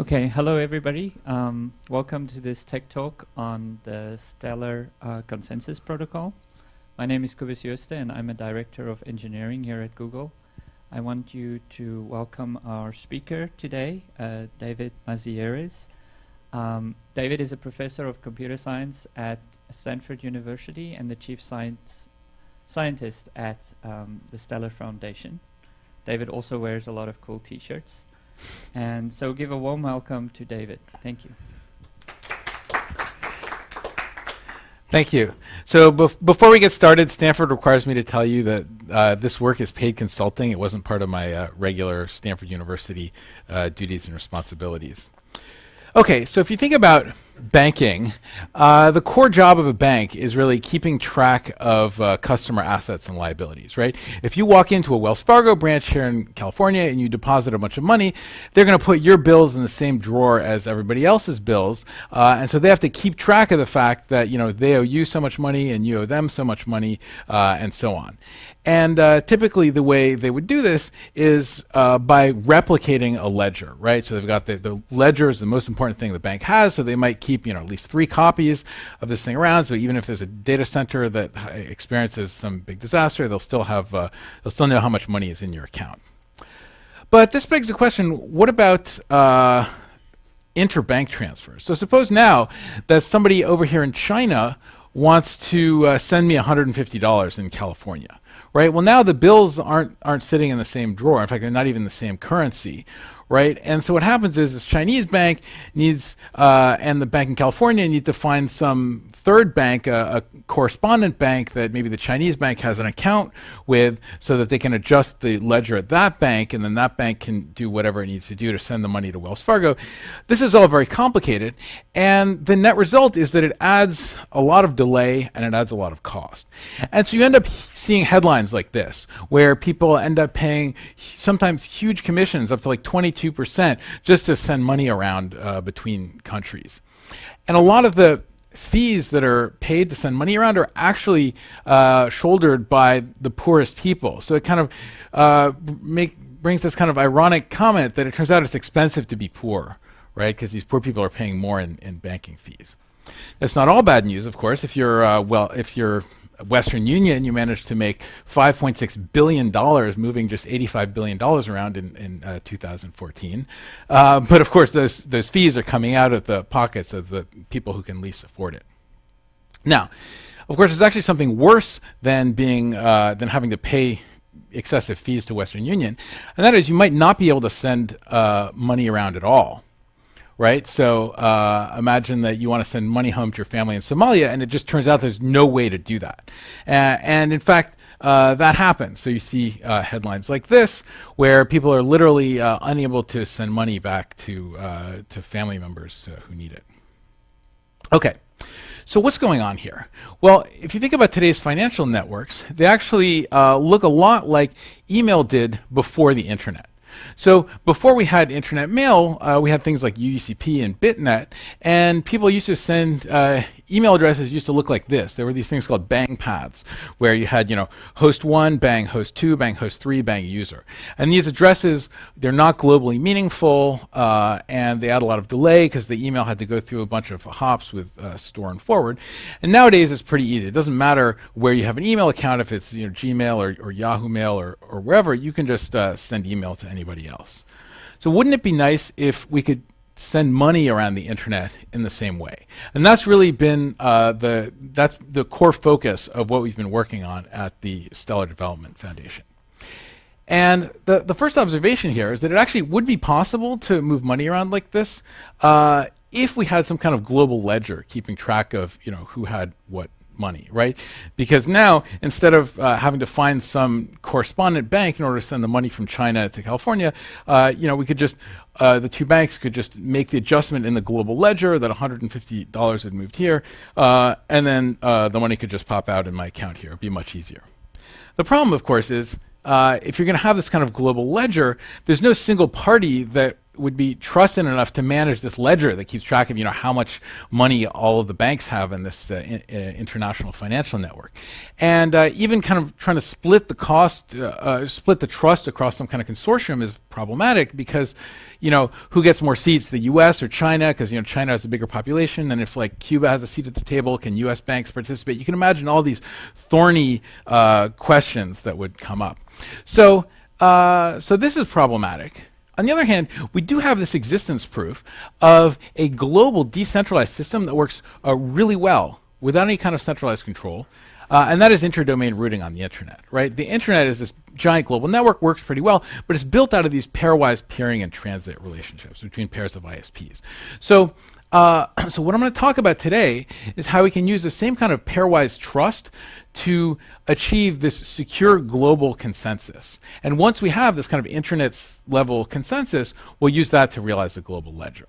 Okay, hello everybody. Welcome to this tech talk on the Stellar Consensus Protocol. My name is Kubis Joste and I'm a Director of Engineering here at Google. I want you to welcome our speaker today, David Mazières. David is a professor of computer science at Stanford University and the chief scientist at the Stellar Foundation. David also wears a lot of cool t-shirts. And so give a warm welcome to David. Thank you. Thank you. So before we get started, Stanford requires me to tell you that this work is paid consulting. It wasn't part of my regular Stanford University duties and responsibilities. Okay, so if you think about banking, the core job of a bank is really keeping track of customer assets and liabilities, right? If you walk into a Wells Fargo branch here in California and you deposit a bunch of money, they're going to put your bills in the same drawer as everybody else's bills, and so they have to keep track of the fact that they owe you so much money and you owe them so much money, and so on. And typically the way they would do this is by replicating a ledger, right? So they've got the ledger is the most important thing the bank has, so they might keep at least 3 copies of this thing around. So even if there's a data center that experiences some big disaster, they'll still know how much money is in your account. But this begs the question: what about interbank transfers? So suppose now that somebody over here in China wants to send me $150 in California. Right. Well, now the bills aren't sitting in the same drawer. In fact, they're not even the same currency. Right. And so what happens is this Chinese bank needs, and the bank in California need to find some third bank, a correspondent bank that maybe the Chinese bank has an account with, so that they can adjust the ledger at that bank, and then that bank can do whatever it needs to do to send the money to Wells Fargo. This is all very complicated, and the net result is that it adds a lot of delay and it adds a lot of cost. And so you end up seeing headlines like this, where people end up paying sometimes huge commissions, up to like 22%, just to send money around between countries. And a lot of the fees that are paid to send money around are actually shouldered by the poorest people. So it kind of brings this kind of ironic comment that it turns out it's expensive to be poor, right? Because these poor people are paying more in banking fees. That's not all bad news, of course. If you're if you're Western Union, you managed to make $5.6 billion, moving just $85 billion around in 2014. But of course, those fees are coming out of the pockets of the people who can least afford it. Now, of course, there's actually something worse than having to pay excessive fees to Western Union, and that is you might not be able to send money around at all. Right? So imagine that you want to send money home to your family in Somalia, and it just turns out there's no way to do that. And in fact, that happens. So you see headlines like this, where people are literally unable to send money back to family members who need it. Okay. So what's going on here? Well, if you think about today's financial networks, they actually look a lot like email did before the internet. So before we had internet mail, we had things like UUCP and BitNet, and people used to send email addresses used to look like this. There were these things called bang paths, where you had host 1, bang host 2, bang host 3, bang user. And these addresses, they're not globally meaningful, and they add a lot of delay because the email had to go through a bunch of hops with store and forward. And nowadays it's pretty easy. It doesn't matter where you have an email account, if it's Gmail or Yahoo Mail or wherever, you can just send email to anybody else. So wouldn't it be nice if we could send money around the internet in the same way? And that's really been that's the core focus of what we've been working on at the Stellar Development Foundation. And the first observation here is that it actually would be possible to move money around like this if we had some kind of global ledger keeping track of who had what money, right? Because now, instead of having to find some correspondent bank in order to send the money from China to California, we could just, the two banks could just make the adjustment in the global ledger that $150 had moved here, and then the money could just pop out in my account here. It'd be much easier. The problem, of course, is if you're going to have this kind of global ledger, there's no single party that would be trusted enough to manage this ledger that keeps track of, how much money all of the banks have in this international financial network. And even kind of trying to split the cost, split the trust across some kind of consortium is problematic because, who gets more seats, the US or China? Because, China has a bigger population. And if like Cuba has a seat at the table, can US banks participate? You can imagine all these thorny questions that would come up. So this is problematic. On the other hand, we do have this existence proof of a global decentralized system that works really well without any kind of centralized control, and that is interdomain routing on the internet, right? The internet is this giant global network, works pretty well, but it's built out of these pairwise peering and transit relationships between pairs of ISPs. So what I'm going to talk about today is how we can use the same kind of pairwise trust to achieve this secure global consensus. And once we have this kind of internet level consensus, we'll use that to realize the global ledger.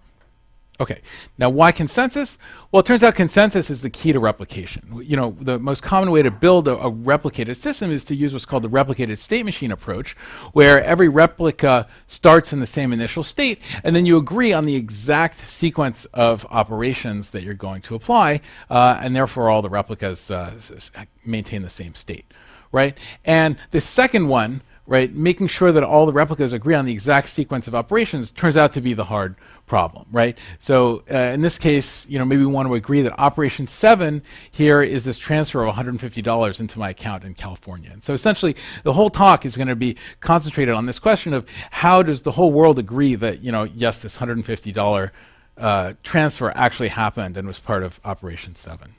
Okay, now why consensus? Well, it turns out consensus is the key to replication. The most common way to build a replicated system is to use what's called the replicated state machine approach, where every replica starts in the same initial state, and then you agree on the exact sequence of operations that you're going to apply, and therefore all the replicas maintain the same state, right? And the second one, right, making sure that all the replicas agree on the exact sequence of operations turns out to be the hard problem, right? So in this case, maybe we want to agree that operation 7 here is this transfer of $150 into my account in California. And so essentially, the whole talk is going to be concentrated on this question of how does the whole world agree that, yes, this $150 transfer actually happened and was part of operation 7.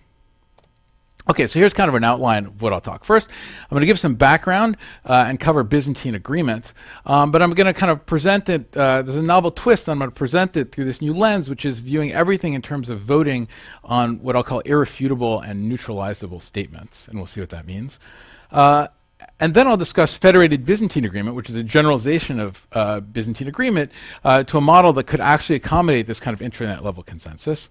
Okay, so here's kind of an outline of what I'll talk. First, I'm going to give some background and cover Byzantine agreement, but I'm going to kind of present it, there's a novel twist, I'm going to present it through this new lens, which is viewing everything in terms of voting on what I'll call irrefutable and neutralizable statements, and we'll see what that means. And then I'll discuss Federated Byzantine agreement, which is a generalization of Byzantine agreement to a model that could actually accommodate this kind of internet level consensus.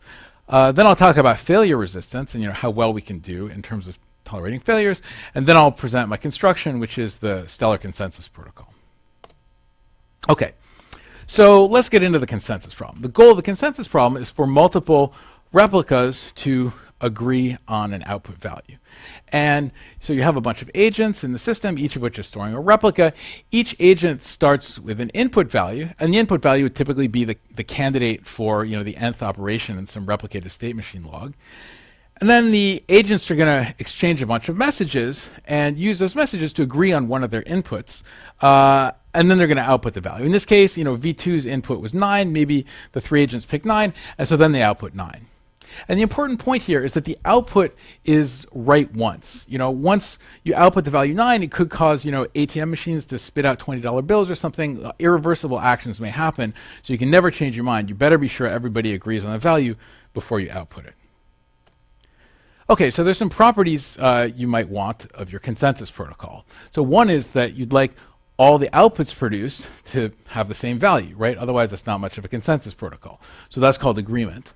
Then I'll talk about failure resistance and how well we can do in terms of tolerating failures. And then I'll present my construction, which is the Stellar Consensus Protocol. Okay, so let's get into the consensus problem. The goal of the consensus problem is for multiple replicas to agree on an output value. And so you have a bunch of agents in the system, each of which is storing a replica. Each agent starts with an input value, and the input value would typically be the candidate for the nth operation in some replicated state machine log. And then the agents are going to exchange a bunch of messages and use those messages to agree on one of their inputs. And then they're going to output the value. In this case, V2's input was 9. Maybe the 3 agents pick 9, and so then they output 9. And the important point here is that the output is right once. Once you output the value 9, it could cause, ATM machines to spit out $20 bills or something. Irreversible actions may happen, so you can never change your mind. You better be sure everybody agrees on the value before you output it. Okay, so there's some properties you might want of your consensus protocol. So one is that you'd like all the outputs produced to have the same value, right? Otherwise, that's not much of a consensus protocol. So that's called agreement.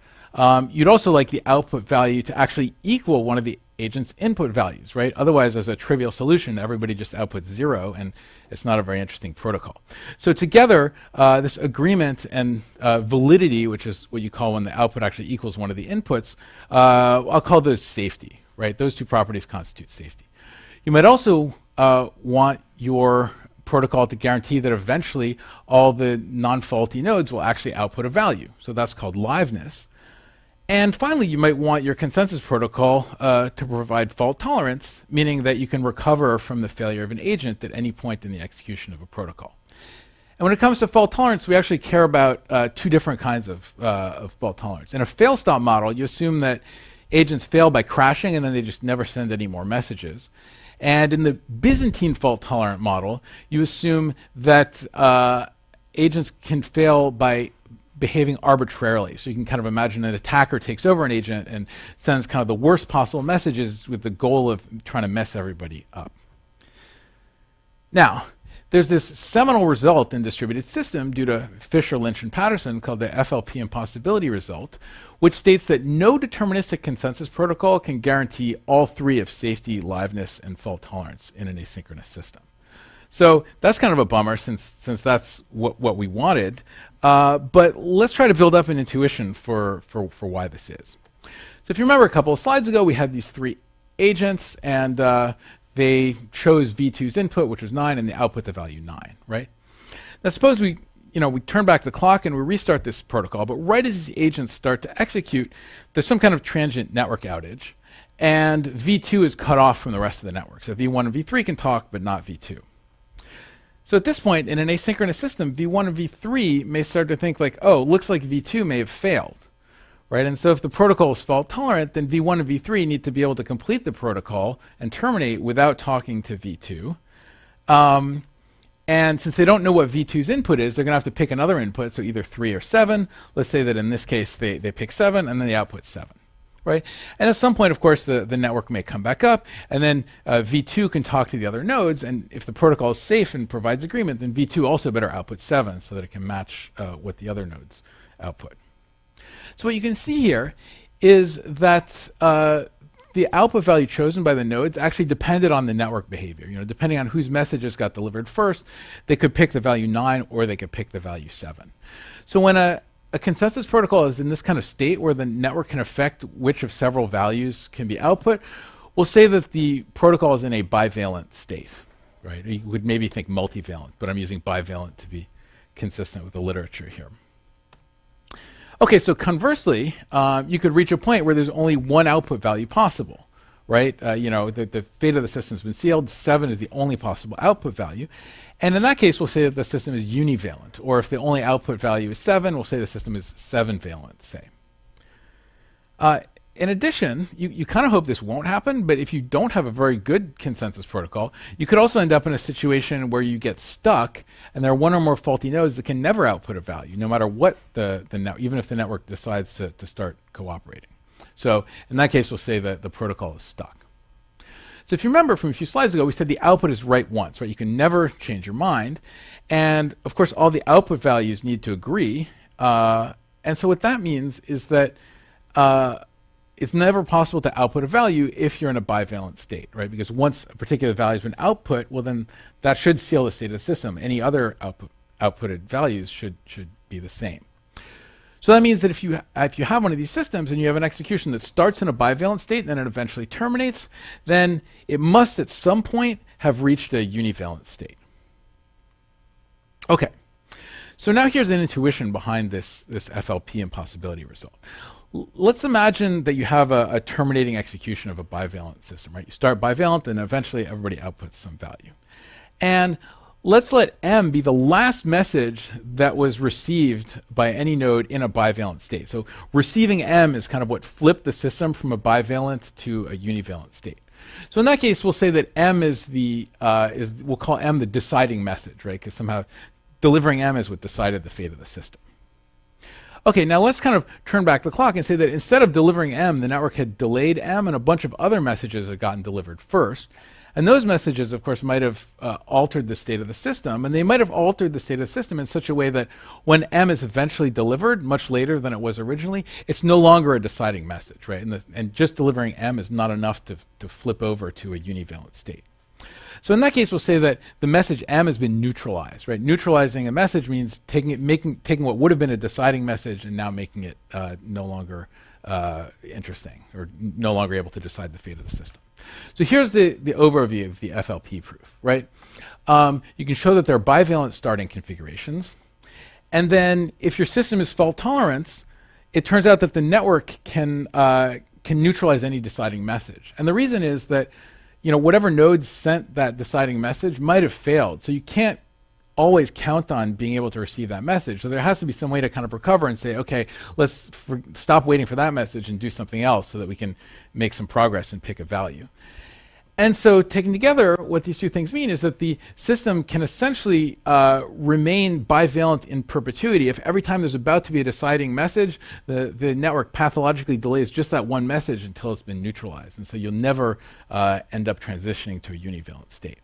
You'd also like the output value to actually equal one of the agent's input values, right? Otherwise, there's a trivial solution. Everybody just outputs 0, and it's not a very interesting protocol. So together, this agreement and validity, which is what you call when the output actually equals one of the inputs, I'll call those safety, right? Those two properties constitute safety. You might also want your protocol to guarantee that eventually all the non-faulty nodes will actually output a value. So that's called liveness. And finally, you might want your consensus protocol to provide fault tolerance, meaning that you can recover from the failure of an agent at any point in the execution of a protocol. And when it comes to fault tolerance, we actually care about 2 different kinds of fault tolerance. In a fail-stop model, you assume that agents fail by crashing and then they just never send any more messages. And in the Byzantine fault-tolerant model, you assume that agents can fail by behaving arbitrarily. So you can kind of imagine an attacker takes over an agent and sends kind of the worst possible messages with the goal of trying to mess everybody up. Now, there's this seminal result in distributed system due to Fisher, Lynch, and Patterson called the FLP impossibility result, which states that no deterministic consensus protocol can guarantee all 3 of safety, liveness, and fault tolerance in an asynchronous system. So that's kind of a bummer since that's what we wanted. But let's try to build up an intuition for why this is. So if you remember a couple of slides ago, we had these three agents, and they chose v2's input, which was 9, and they output the value 9, right? Now suppose we turn back the clock and we restart this protocol, but right as these agents start to execute, there's some kind of transient network outage, and v2 is cut off from the rest of the network. So v1 and v3 can talk, but not v2. So at this point, in an asynchronous system, v1 and v3 may start to think like, oh, looks like v2 may have failed, right? And so if the protocol is fault tolerant, then v1 and v3 need to be able to complete the protocol and terminate without talking to v2. And since they don't know what v2's input is, they're going to have to pick another input, so either 3 or 7. Let's say that in this case they pick 7, and then the output's 7. Right? And at some point, of course, the network may come back up, and then v2 can talk to the other nodes, and if the protocol is safe and provides agreement, then v2 also better output 7 so that it can match what the other nodes output. So what you can see here is that the output value chosen by the nodes actually depended on the network behavior. Depending on whose messages got delivered first, they could pick the value 9 or they could pick the value 7. So when a consensus protocol is in this kind of state where the network can affect which of several values can be output, we'll say that the protocol is in a bivalent state, right? You would maybe think multivalent, but I'm using bivalent to be consistent with the literature here. Okay, so conversely, you could reach a point where there's only one output value possible, right? The fate of the system has been sealed. 7 is the only possible output value. And in that case, we'll say that the system is univalent. Or if the only output value is 7, we'll say the system is 7-valent, say. In addition, you kind of hope this won't happen, but if you don't have a very good consensus protocol, you could also end up in a situation where you get stuck and there are one or more faulty nodes that can never output a value, no matter what even if the network decides to start cooperating. So in that case, we'll say that the protocol is stuck. So if you remember from a few slides ago, we said the output is right once, right? You can never change your mind. And of course, all the output values need to agree. And so what that means is that it's never possible to output a value if you're in a bivalent state, right? Because once a particular value has been output, well then that should seal the state of the system. Any other outputted values should be the same. So that means that if you have one of these systems and you have an execution that starts in a bivalent state and then it eventually terminates, then it must at some point have reached a univalent state. Okay, so now here's an intuition behind this FLP impossibility result. Let's imagine that you have a terminating execution of a bivalent system, right? You start bivalent and eventually everybody outputs some value. And let's let M be the last message that was received by any node in a bivalent state. So receiving M is kind of what flipped the system from a bivalent to a univalent state. So in that case, we'll say that M is we'll call M the deciding message, right? Because somehow delivering M is what decided the fate of the system. Okay, now let's kind of turn back the clock and say that instead of delivering M, the network had delayed M and a bunch of other messages had gotten delivered first. And those messages, of course, might have altered the state of the system, and they might have altered the state of the system in such a way that when M is eventually delivered, much later than it was originally, it's no longer a deciding message, right? And just delivering M is not enough to flip over to a univalent state. So in that case, we'll say that the message M has been neutralized, right? Neutralizing a message means taking what would have been a deciding message and now making it no longer interesting or no longer able to decide the fate of the system. So here's the overview of the FLP proof, right? You can show that there are bivalent starting configurations. And then if your system is fault tolerant, it turns out that the network can neutralize any deciding message. And the reason is that whatever nodes sent that deciding message might have failed. So you can't always count on being able to receive that message. So there has to be some way to kind of recover and say, okay, let's stop waiting for that message and do something else so that we can make some progress and pick a value. And so taken together, what these two things mean is that the system can essentially remain bivalent in perpetuity. If every time there's about to be a deciding message, the network pathologically delays just that one message until it's been neutralized. And so you'll never end up transitioning to a univalent state.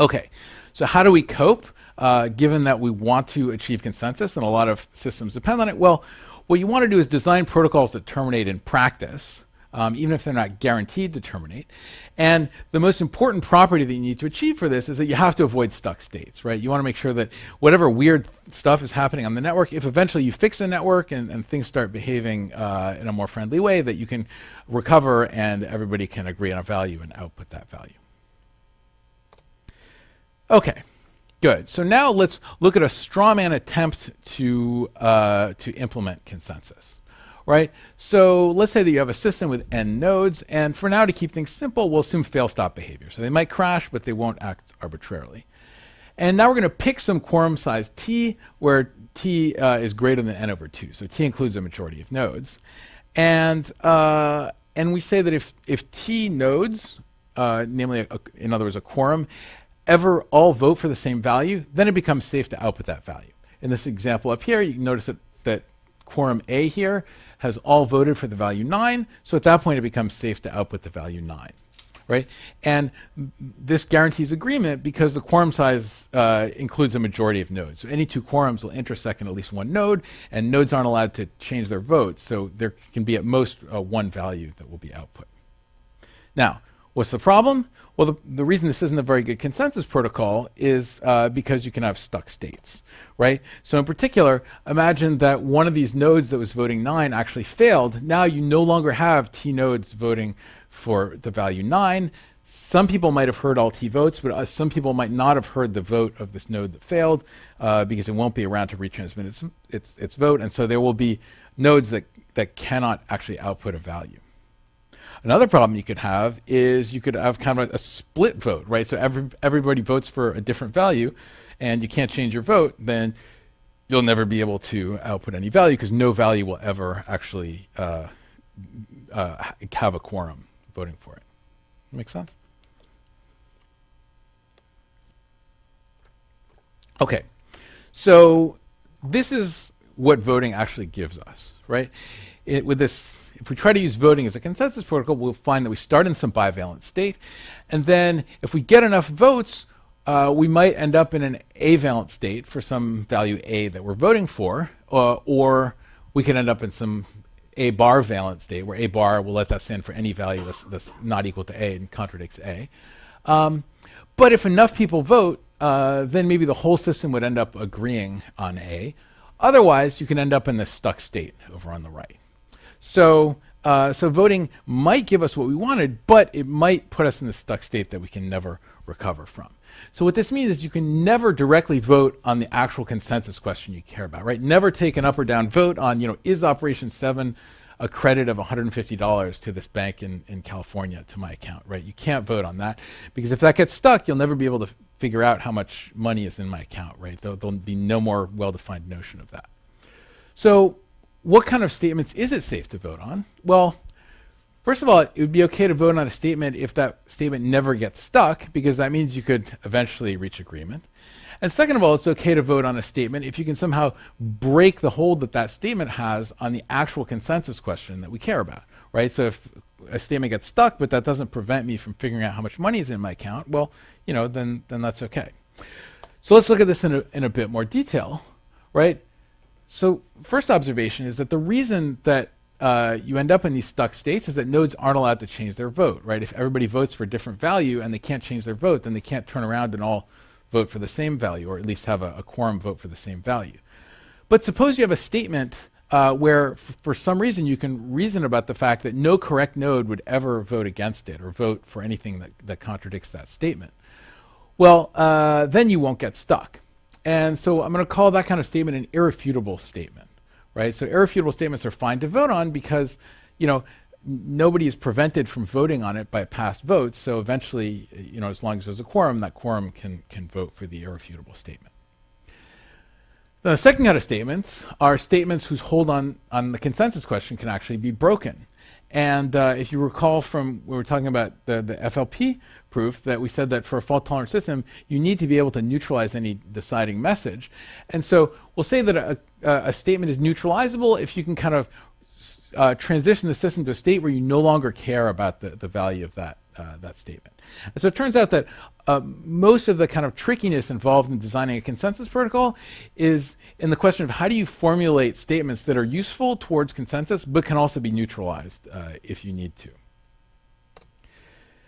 Okay, so how do we cope, given that we want to achieve consensus and a lot of systems depend on it? Well, what you want to do is design protocols that terminate in practice. even if they're not guaranteed to terminate. And the most important property that you need to achieve for this is that you have to avoid stuck states, right? You want to make sure that whatever weird stuff is happening on the network, if eventually you fix the network and things start behaving in a more friendly way, that you can recover and everybody can agree on a value and output that value. Okay. Good. So now let's look at a straw man attempt to implement consensus, right? So let's say that you have a system with n nodes, and for now, to keep things simple, we'll assume fail-stop behavior. So they might crash, but they won't act arbitrarily. And now we're going to pick some quorum size t, where t is greater than n over 2. So t includes a majority of nodes, and we say that if t nodes, namely in other words a quorum, ever all vote for the same value, then it becomes safe to output that value. In this example up here, you can notice that quorum A here has all voted for the value 9, so at that point it becomes safe to output the value 9, right? And this guarantees agreement because the quorum size includes a majority of nodes. So any two quorums will intersect in at least one node, and nodes aren't allowed to change their votes, so there can be at most one value that will be output. Now, what's the problem? Well, the reason this isn't a very good consensus protocol is because you can have stuck states, right? So in particular, imagine that one of these nodes that was voting 9 actually failed. Now you no longer have t nodes voting for the value 9. Some people might have heard all t votes, but some people might not have heard the vote of this node that failed because it won't be around to retransmit its vote. And so there will be nodes that cannot actually output a value. Another problem you could have is you could have kind of a split vote, right? So everybody votes for a different value and you can't change your vote, then you'll never be able to output any value because no value will ever actually have a quorum voting for it. Make sense? Okay, so this is what voting actually gives us, right? With this, if we try to use voting as a consensus protocol, we'll find that we start in some bivalent state, and then if we get enough votes, we might end up in an avalent state for some value a that we're voting for, or we can end up in some a bar valent state where a bar will let that stand for any value that's not equal to a and contradicts a. But if enough people vote, then maybe the whole system would end up agreeing on a. Otherwise, you can end up in this stuck state over on the right. So voting might give us what we wanted, but it might put us in this stuck state that we can never recover from. So what this means is you can never directly vote on the actual consensus question you care about, right? Never take an up or down vote on, is operation 7 a credit of $150 to this bank in California to my account, right? You can't vote on that because if that gets stuck, you'll never be able to figure out how much money is in my account, right? There'll be no more well-defined notion of that. So what kind of statements is it safe to vote on? Well, first of all, it would be okay to vote on a statement if that statement never gets stuck, because that means you could eventually reach agreement. And second of all, it's okay to vote on a statement if you can somehow break the hold that that statement has on the actual consensus question that we care about, right? So if a statement gets stuck, but that doesn't prevent me from figuring out how much money is in my account, well, then that's okay. So let's look at this in a bit more detail, right? So first observation is that the reason that you end up in these stuck states is that nodes aren't allowed to change their vote, right? If everybody votes for a different value and they can't change their vote, then they can't turn around and all vote for the same value, or at least have a quorum vote for the same value. But suppose you have a statement where for some reason you can reason about the fact that no correct node would ever vote against it or vote for anything that contradicts that statement. Well, then you won't get stuck. And so I'm going to call that kind of statement an irrefutable statement, right? So irrefutable statements are fine to vote on because, nobody is prevented from voting on it by past votes. So eventually, as long as there's a quorum, that quorum can vote for the irrefutable statement. The second kind of statements are statements whose hold on the consensus question can actually be broken. And if you recall from when we were talking about the FLP proof, that we said that for a fault-tolerant system, you need to be able to neutralize any deciding message. And so we'll say that a statement is neutralizable if you can kind of transition the system to a state where you no longer care about the value of that that statement. And so it turns out that most of the kind of trickiness involved in designing a consensus protocol is in the question of how do you formulate statements that are useful towards consensus but can also be neutralized if you need to.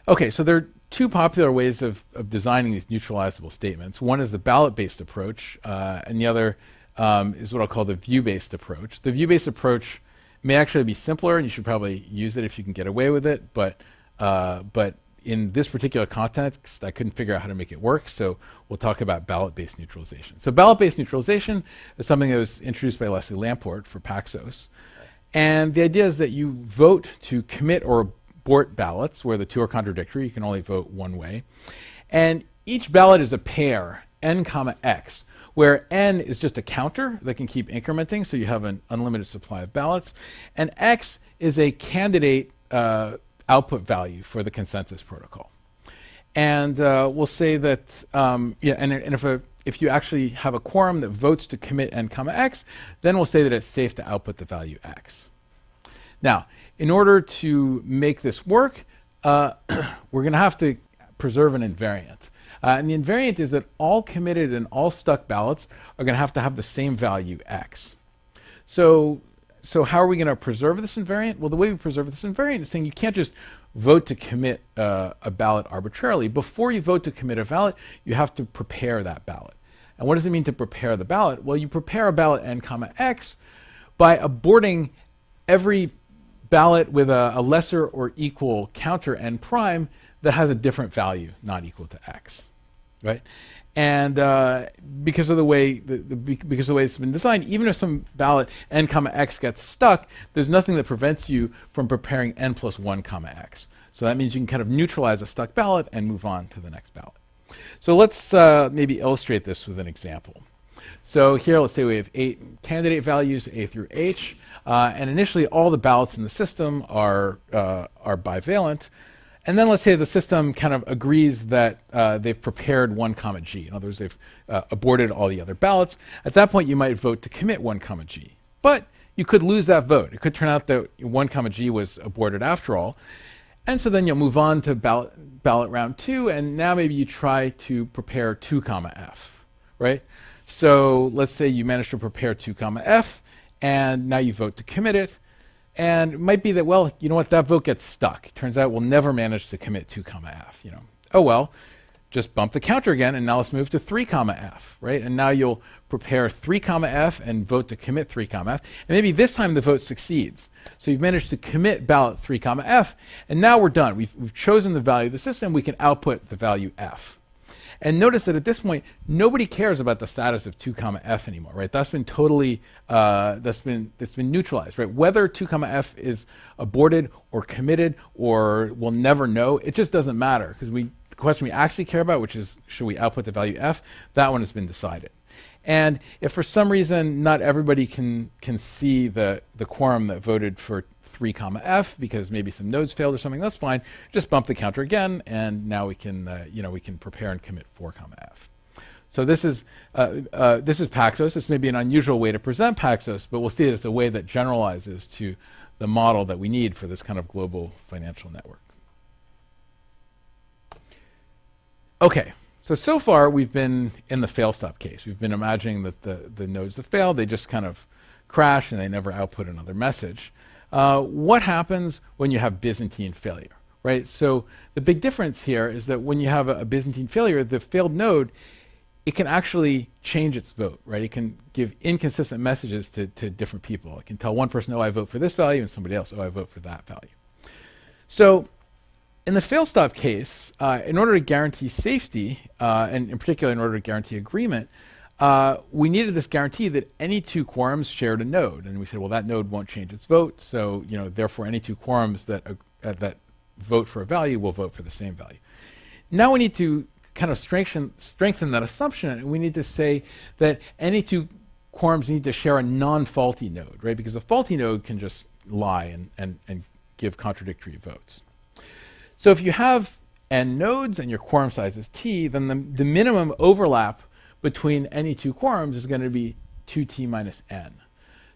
Okay, so there are two popular ways of designing these neutralizable statements. One is the ballot-based approach, and the other is what I'll call the view-based approach. The view-based approach may actually be simpler, and you should probably use it if you can get away with it, but in this particular context, I couldn't figure out how to make it work, so we'll talk about ballot-based neutralization. So ballot-based neutralization is something that was introduced by Leslie Lamport for Paxos, and the idea is that you vote to commit or abort ballots where the two are contradictory. You can only vote one way. And each ballot is a pair, n comma x, where n is just a counter that can keep incrementing, so you have an unlimited supply of ballots. And x is a candidate output value for the consensus protocol. And we'll say that, if you actually have a quorum that votes to commit n comma x, then we'll say that it's safe to output the value x. Now, in order to make this work, we're going to have to preserve an invariant. And the invariant is that all committed and all stuck ballots are going to have the same value x. So how are we going to preserve this invariant? Well, the way we preserve this invariant is saying you can't just vote to commit a ballot arbitrarily. Before you vote to commit a ballot, you have to prepare that ballot. And what does it mean to prepare the ballot? Well, you prepare a ballot n comma x by aborting every ballot with a lesser or equal counter n prime that has a different value not equal to x, right? And because of the way it's been designed, even if some ballot n comma x gets stuck, there's nothing that prevents you from preparing n plus 1 comma x. So that means you can kind of neutralize a stuck ballot and move on to the next ballot. So let's maybe illustrate this with an example. So here, let's say we have 8 candidate values, A through H, and initially all the ballots in the system are bivalent. And then let's say the system kind of agrees that they've prepared 1 comma G. In other words, they've aborted all the other ballots. At that point, you might vote to commit 1 comma G. But you could lose that vote. It could turn out that 1 comma G was aborted after all. And so then you'll move on to ballot round 2, and now maybe you try to prepare 2 comma F, right? So let's say you manage to prepare 2 comma F, and now you vote to commit it. And it might be that, well, you know what, that vote gets stuck. It turns out we'll never manage to commit 2 comma F, you know. Oh well, just bump the counter again, and now let's move to 3 comma F, right? And now you'll prepare 3 comma F and vote to commit 3 comma F. And maybe this time the vote succeeds. So you've managed to commit ballot 3 comma F, and now we're done. We've chosen the value of the system. We can output the value F. And notice that at this point, nobody cares about the status of 2 comma F anymore, right? That's been totally, it's been neutralized, right? Whether 2 comma F is aborted or committed or we'll never know, it just doesn't matter, because the question we actually care about, which is should we output the value F, that one has been decided. And if for some reason not everybody can see the quorum that voted for 3 comma F because maybe some nodes failed or something, that's fine. Just bump the counter again, and now we can prepare and commit 4 comma F. So this is Paxos. This may be an unusual way to present Paxos, but we'll see that it's a way that generalizes to the model that we need for this kind of global financial network. Okay. So far we've been in the fail-stop case. We've been imagining that the nodes that fail, they just kind of crash and they never output another message. What happens when you have Byzantine failure, right? So the big difference here is that when you have a Byzantine failure, the failed node, it can actually change its vote, right? It can give inconsistent messages to different people. It can tell one person, oh, I vote for this value, and somebody else, oh, I vote for that value. So in the fail-stop case, in order to guarantee safety, and in particular in order to guarantee agreement, we needed this guarantee that any 2 quorums shared a node. And we said, well, that node won't change its vote, so therefore any 2 quorums that vote for a value will vote for the same value. Now we need to kind of strengthen that assumption, and we need to say that any 2 quorums need to share a non-faulty node, right? Because a faulty node can just lie and give contradictory votes. So if you have n nodes and your quorum size is t, then the minimum overlap between any 2 quorums is going to be 2t minus n.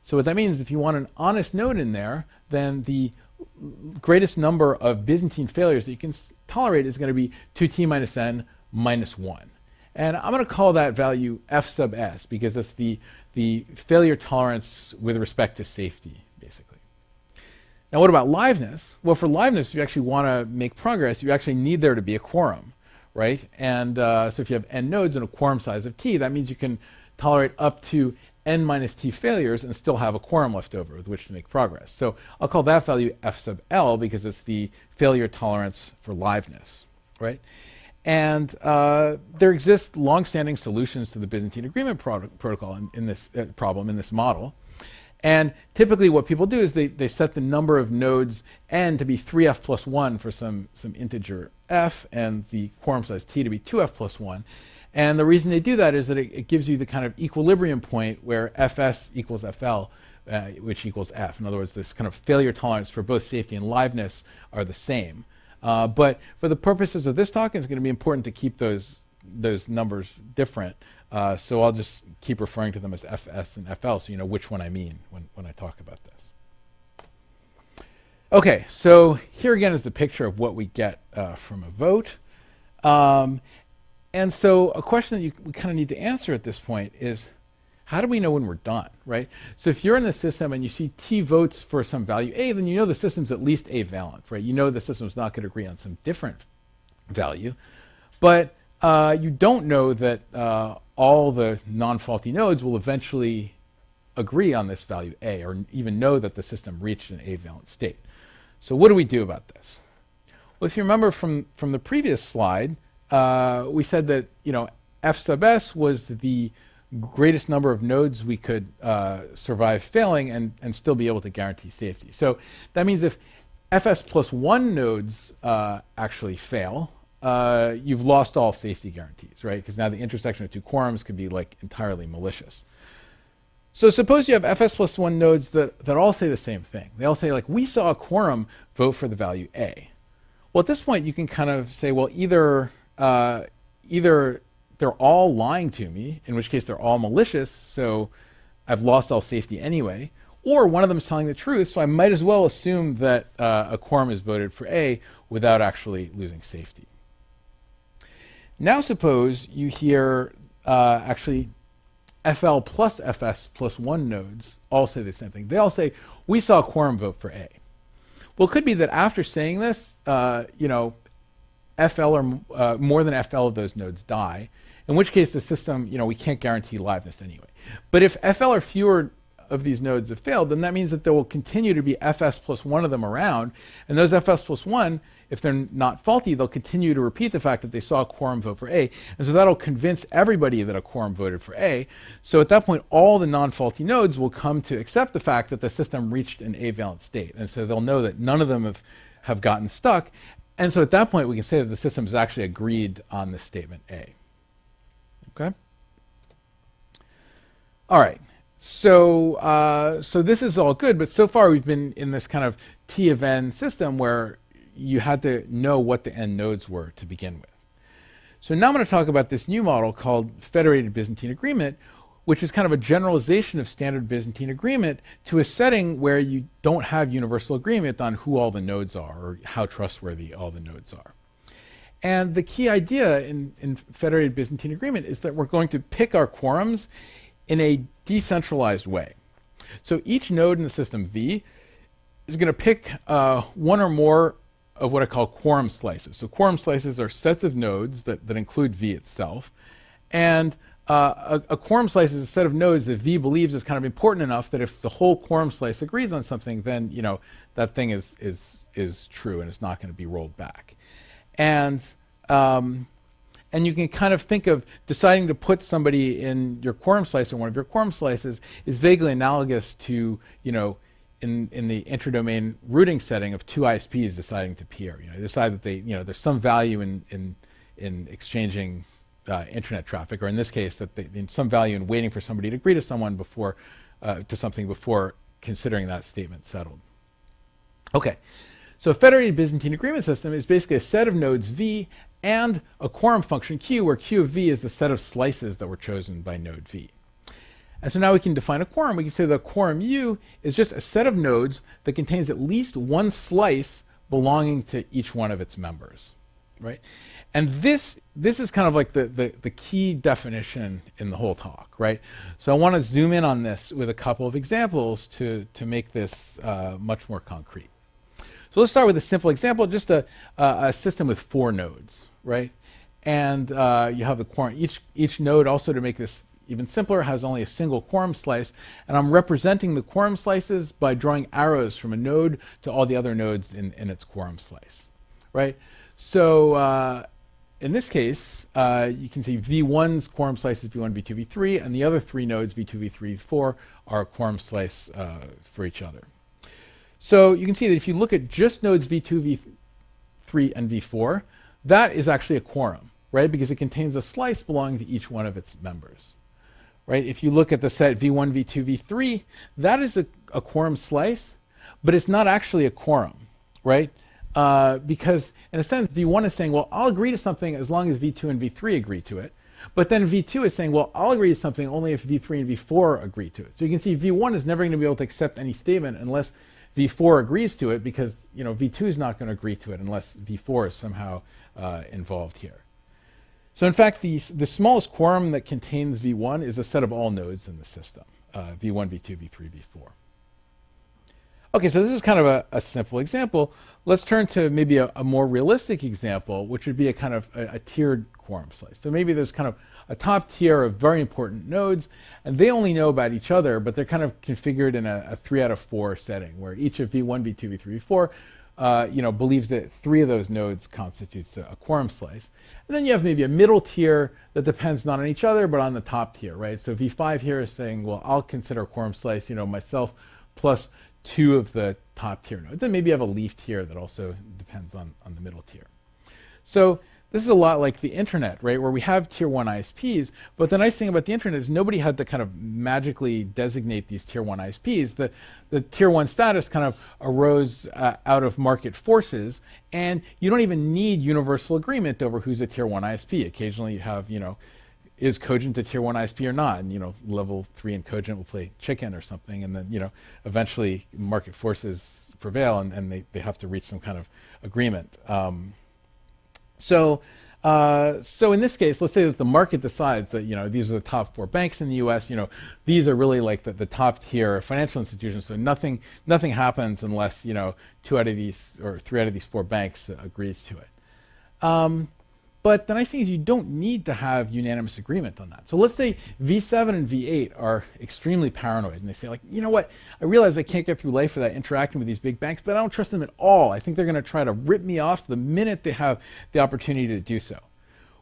So what that means, if you want an honest node in there, then the greatest number of Byzantine failures that you can tolerate is going to be 2t minus n minus 1. And I'm going to call that value f sub s because that's the failure tolerance with respect to safety, basically. Now, what about liveness? Well, for liveness, if you actually want to make progress, you actually need there to be a quorum, right? And so if you have n nodes and a quorum size of t, that means you can tolerate up to n minus t failures and still have a quorum left over with which to make progress. So I'll call that value f sub l because it's the failure tolerance for liveness, right? And there exist long-standing solutions to the Byzantine agreement protocol in this problem, in this model. And typically what people do is they set the number of nodes n to be 3f plus 1 for some integer f, and the quorum size t to be 2f plus 1. And the reason they do that is that it gives you the kind of equilibrium point where fs equals fl, which equals f. In other words, this kind of failure tolerance for both safety and liveness are the same. But for the purposes of this talk, it's going to be important to keep those numbers different. So I'll just keep referring to them as fs and fl so you know which one I mean when I talk about this. Okay, so here again is the picture of what we get from a vote. And so a question that we kind of need to answer at this point is, how do we know when we're done, right? So if you're in the system and you see t votes for some value a, then you know the system's at least a-valent, right? You know the system's not going to agree on some different value. But you don't know that all the non-faulty nodes will eventually agree on this value a, or even know that the system reached an a-valent state. So what do we do about this? Well, if you remember from the previous slide, we said that f sub s was the greatest number of nodes we could survive failing and still be able to guarantee safety. So that means if fs plus 1 nodes actually fail, you've lost all safety guarantees, right? Because now the intersection of two quorums could be like entirely malicious. So suppose you have fs plus 1 nodes that all say the same thing. They all say, like, we saw a quorum vote for the value a. Well, at this point, you can kind of say, well, either they're all lying to me, in which case they're all malicious, so I've lost all safety anyway, or one of them is telling the truth, so I might as well assume that a quorum is voted for A without actually losing safety. Now suppose you hear actually FL plus FS plus 1 nodes all say the same thing. They all say, we saw a quorum vote for A. Well, it could be that after saying this, FL or more than FL of those nodes die, in which case the system, we can't guarantee liveness anyway. But if FL or fewer of these nodes have failed, then that means that there will continue to be FS plus 1 of them around, and those FS plus 1, if they're not faulty, they'll continue to repeat the fact that they saw a quorum vote for A, and so that'll convince everybody that a quorum voted for A. So at that point, all the non-faulty nodes will come to accept the fact that the system reached an A-valent state, and so they'll know that none of them have gotten stuck, and so at that point, we can say that the system has actually agreed on this statement A. Okay? All right. So this is all good, but so far we've been in this kind of T of n system where you had to know what the n nodes were to begin with. So now I'm going to talk about this new model called Federated Byzantine Agreement, which is kind of a generalization of standard Byzantine agreement to a setting where you don't have universal agreement on who all the nodes are or how trustworthy all the nodes are. And the key idea in Federated Byzantine Agreement is that we're going to pick our quorums in a decentralized way. So each node in the system V is going to pick one or more of what I call quorum slices. So quorum slices are sets of nodes that include V itself. And a quorum slice is a set of nodes that V believes is kind of important enough that if the whole quorum slice agrees on something, then that thing is true and it's not going to be rolled back. And you can kind of think of deciding to put somebody in your quorum slice or one of your quorum slices is vaguely analogous to, in the intradomain routing setting of two ISPs deciding to peer. They decide that there's some value in exchanging internet traffic, or in this case, that some value in waiting for somebody to agree to someone before before considering that statement settled. Okay. So a federated Byzantine agreement system is basically a set of nodes V and a quorum function Q, where Q of V is the set of slices that were chosen by node V. And so now we can define a quorum. We can say the quorum U is just a set of nodes that contains at least one slice belonging to each one of its members, right? And this is kind of like the key definition in the whole talk, right? So I want to zoom in on this with a couple of examples to make this much more concrete. So let's start with a simple example, just a system with 4 nodes, right? And you have the quorum. Each node, also to make this even simpler, has only a single quorum slice, and I'm representing the quorum slices by drawing arrows from a node to all the other nodes in its quorum slice, right? So in this case, you can see V1's quorum slice is V1, V2, V3, and the other 3 nodes, V2, V3, V4, are a quorum slice for each other. So you can see that if you look at just nodes V2, V3, and V4, that is actually a quorum, right? Because it contains a slice belonging to each one of its members, right? If you look at the set V1, V2, V3, that is a quorum slice, but it's not actually a quorum, right? Because in a sense, V1 is saying, well, I'll agree to something as long as V2 and V3 agree to it. But then V2 is saying, well, I'll agree to something only if V3 and V4 agree to it. So you can see V1 is never going to be able to accept any statement unless V4 agrees to it, because V2 is not going to agree to it unless V4 is somehow involved here. So in fact, the smallest quorum that contains V1 is a set of all nodes in the system, V1, V2, V3, V4. Okay, so this is kind of a simple example. Let's turn to maybe a more realistic example, which would be a kind of a tiered quorum slice. So maybe there's kind of a top tier of very important nodes, and they only know about each other, but they're kind of configured in a 3 out of 4 setting, where each of V1, V2, V3, V4 believes that 3 of those nodes constitutes a quorum slice. And then you have maybe a middle tier that depends not on each other, but on the top tier, right? So V5 here is saying, well, I'll consider a quorum slice, myself plus 2 of the top tier nodes. Then maybe you have a leaf tier that also depends on the middle tier. So this is a lot like the internet, right? Where we have tier 1 ISPs, but the nice thing about the internet is nobody had to kind of magically designate these tier 1 ISPs. The tier 1 status kind of arose out of market forces, and you don't even need universal agreement over who's a tier 1 ISP. Occasionally you have, is Cogent a tier 1 ISP or not? And level 3 in Cogent will play chicken or something, and then eventually market forces prevail, and they have to reach some kind of agreement. So in this case, let's say that the market decides that these are the top 4 banks in the U.S. These are really like the top tier financial institutions. So nothing happens unless 2 out of these or 3 out of these 4 banks agrees to it. But the nice thing is you don't need to have unanimous agreement on that. So let's say V7 and V8 are extremely paranoid, and they say, like, you know what, I realize I can't get through life without interacting with these big banks, but I don't trust them at all. I think they're going to try to rip me off the minute they have the opportunity to do so.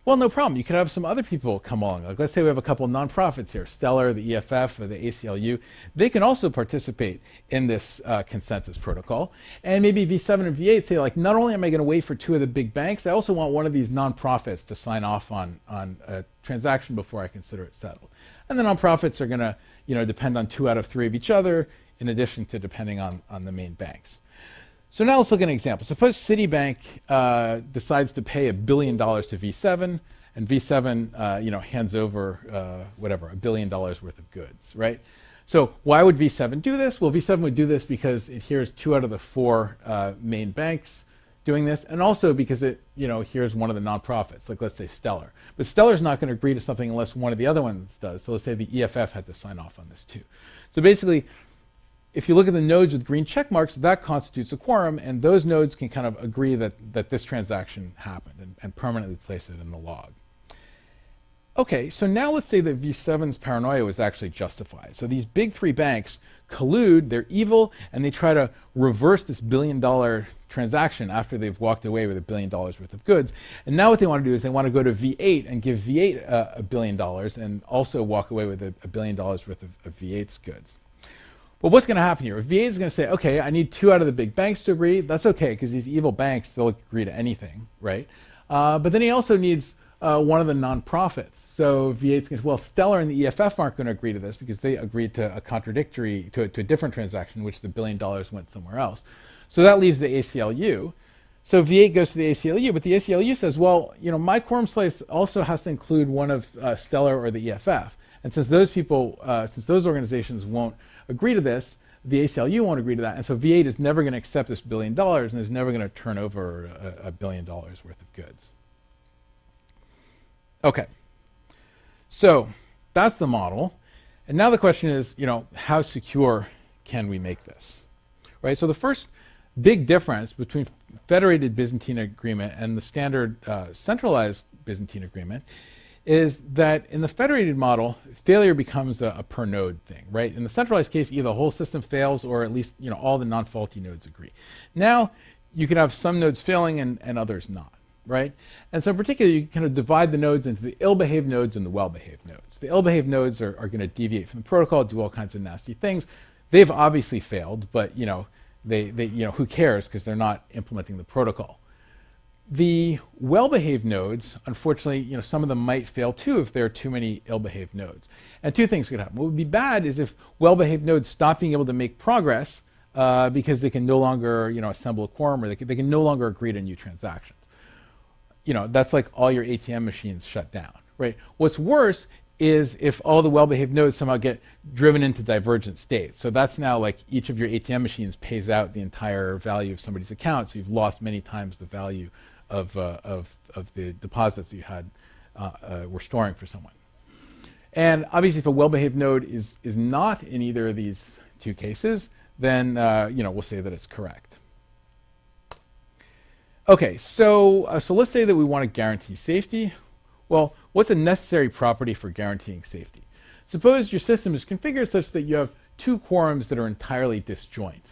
Well, no problem. You could have some other people come along. Like, let's say we have a couple of nonprofits here, Stellar, the EFF, or the ACLU. They can also participate in this consensus protocol. And maybe V7 and V8 say, like, not only am I going to wait for 2 of the big banks, I also want one of these nonprofits to sign off on a transaction before I consider it settled. And the nonprofits are going to, depend on 2 out of 3 of each other, in addition to depending on the main banks. So now let's look at an example. Suppose Citibank decides to pay $1 billion to V7, and V7 hands over $1 billion worth of goods, right? So why would V7 do this? Well, V7 would do this because it hears 2 out of the 4 main banks doing this, and also because it hears one of the nonprofits, like let's say Stellar. But Stellar's not going to agree to something unless one of the other ones does. So let's say the EFF had to sign off on this too. So basically, if you look at the nodes with green check marks, that constitutes a quorum, and those nodes can kind of agree that this transaction happened and permanently place it in the log. Okay, so now let's say that V7's paranoia was actually justified. So these big 3 banks collude, they're evil, and they try to reverse this $1 billion transaction after they've walked away with $1 billion worth of goods. And now what they want to do is they want to go to V8 and give V8 $1 billion and also walk away with $1 billion worth of V8's goods. But what's going to happen here? If V8 is going to say, okay, I need 2 out of the big banks to agree, that's okay, because these evil banks, they'll agree to anything, right? But then he also needs one of the nonprofits. So V8's going to, well, Stellar and the EFF aren't going to agree to this because they agreed to a contradictory, to a different transaction, which the $1 billion went somewhere else. So that leaves the ACLU. So V8 goes to the ACLU, but the ACLU says, well, my quorum slice also has to include one of Stellar or the EFF. And since those people, since those organizations won't agree to this, the ACLU won't agree to that. And so V8 is never going to accept this $1 billion and is never going to turn over $1 billion worth of goods. Okay. So that's the model. And now the question is, how secure can we make this? Right? So the first big difference between Federated Byzantine agreement and the standard centralized Byzantine agreement is that in the federated model, failure becomes a per node thing, right? In the centralized case, either the whole system fails or at least all the non-faulty nodes agree. Now, you can have some nodes failing and others not, right? And so in particular, you kind of divide the nodes into the ill-behaved nodes and the well-behaved nodes. The ill-behaved nodes are going to deviate from the protocol, do all kinds of nasty things. They've obviously failed, but they who cares, because they're not implementing the protocol. The well-behaved nodes, unfortunately, some of them might fail too if there are too many ill-behaved nodes. And two things could happen. What would be bad is if well-behaved nodes stop being able to make progress because they can no longer, assemble a quorum, or they can no longer agree to new transactions. That's like all your ATM machines shut down, right? What's worse is if all the well-behaved nodes somehow get driven into divergent states. So that's now like each of your ATM machines pays out the entire value of somebody's account, so you've lost many times the value of the deposits that you had were storing for someone. And obviously, if a well-behaved node is not in either of these two cases, then we'll say that it's correct. Okay, so let's say that we want to guarantee safety. Well, what's a necessary property for guaranteeing safety? Suppose your system is configured such that you have two quorums that are entirely disjoint,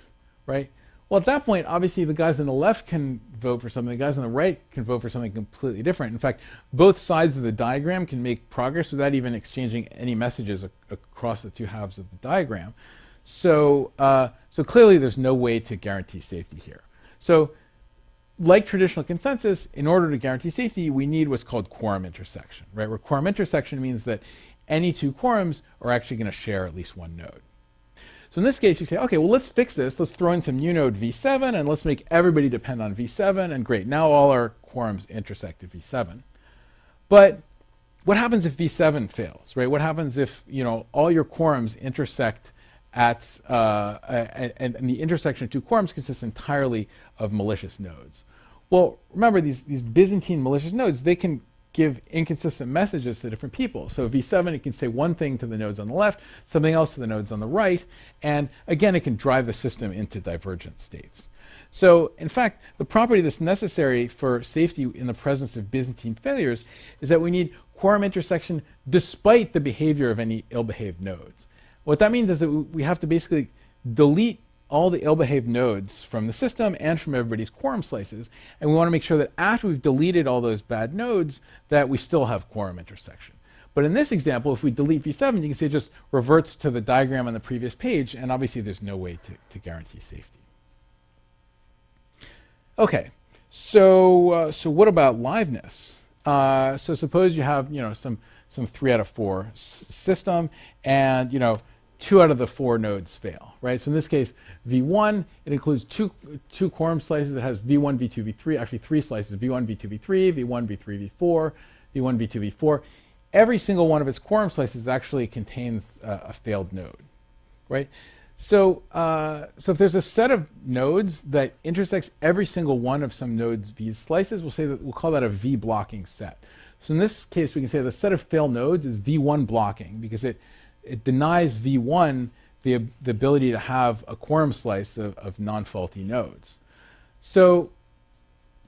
right? Well, at that point, obviously, the guys on the left can vote for something, the guys on the right can vote for something completely different. In fact, both sides of the diagram can make progress without even exchanging any messages across the two halves of the diagram. So, so clearly, there's no way to guarantee safety here. So, like traditional consensus, in order to guarantee safety, we need what's called quorum intersection, right? Where quorum intersection means that any two quorums are actually going to share at least one node. So in this case, you say, okay, well, let's fix this. Let's throw in some new node V7, and let's make everybody depend on V7, and great. Now all our quorums intersect at V7. But what happens if V7 fails, right? What happens if, all your quorums intersect at, and the intersection of two quorums consists entirely of malicious nodes? Well, remember, these Byzantine malicious nodes, they can give inconsistent messages to different people. So V7, it can say one thing to the nodes on the left, something else to the nodes on the right, and again, it can drive the system into divergent states. So, in fact, the property that's necessary for safety in the presence of Byzantine failures is that we need quorum intersection despite the behavior of any ill-behaved nodes. What that means is that we have to basically delete all the ill-behaved nodes from the system and from everybody's quorum slices, and we want to make sure that after we've deleted all those bad nodes, that we still have quorum intersection. But in this example, if we delete V7, you can see it just reverts to the diagram on the previous page, and obviously there's no way to guarantee safety. Okay, so what about liveness? So suppose you have some 3 out of 4 system, and 2 out of the 4 nodes fail, right? So in this case, V1, it includes two quorum slices. It has V1, V2, V3, actually 3 slices, V1, V2, V3, V1, V3, V4, V1, V2, V4. Every single one of its quorum slices actually contains a failed node, right? So, so if there's a set of nodes that intersects every single one of some nodes V's slices, we'll call that a V blocking set. So in this case, we can say the set of failed nodes is V1 blocking because it denies V1 the ability to have a quorum slice of non-faulty nodes. So